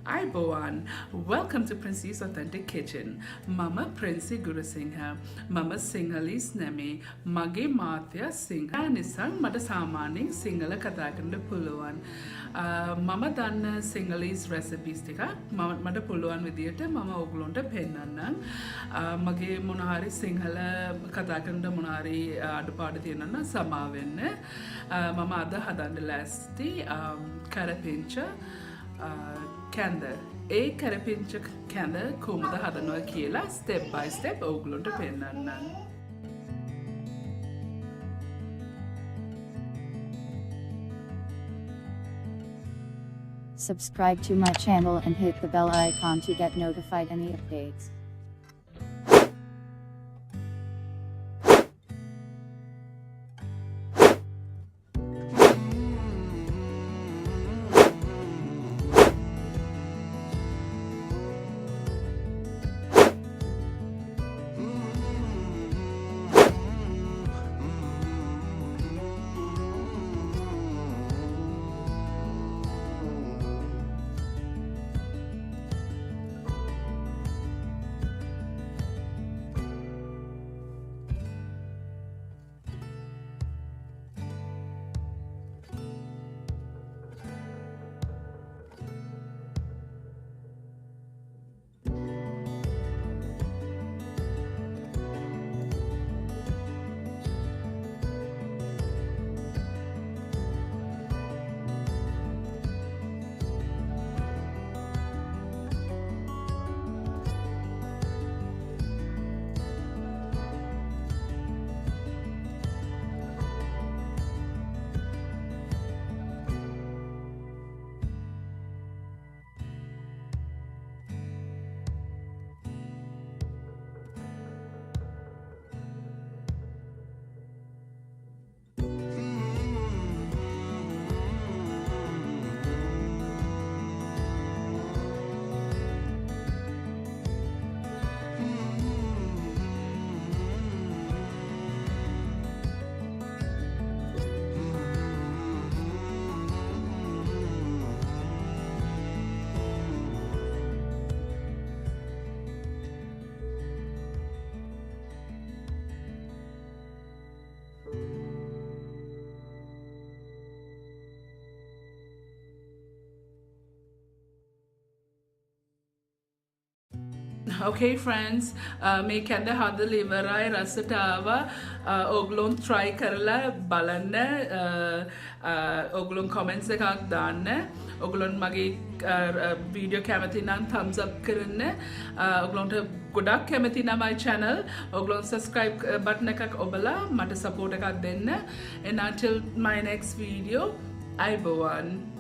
Aiboan. Welcome to Princy's Authentic Kitchen. Mama Princy Gurusingha. Mama Sinhalese name. Mage Mathya Singha. Nisang Mata Samaning Sinhala Katakanda Puluan. Mama Dana Sinhalese recipes tika. Mata Puluan with the Mama Oglonta Penana. Mage Monari Sinhala Katakanda Monari Adupadinana Samavene. Mama Ada Hadandalasti Karapincha Kanda. Karapincha Kanda Kumada Hadano Kila step by step Oglonta Penana. Subscribe to my channel and hit the bell icon to get notified any updates. Okay friends, මේ කැඳ හදලා ඉවරයි රසට ආවා. ඔයගොල්ලෝ try කරලා බලන්න. ඔයගොල්ලෝ comments එකක් දාන්න. ඔයගොල්ලෝ මගේ video කැමති නම් thumbs up කරන්න. ඔයගොල්ලන්ට ගොඩක් කැමති නම් my channel. ඔයගොල්ලෝ subscribe button එකක් ඔබලා මට support එකක් දෙන්න. And until my next video, Aiboan.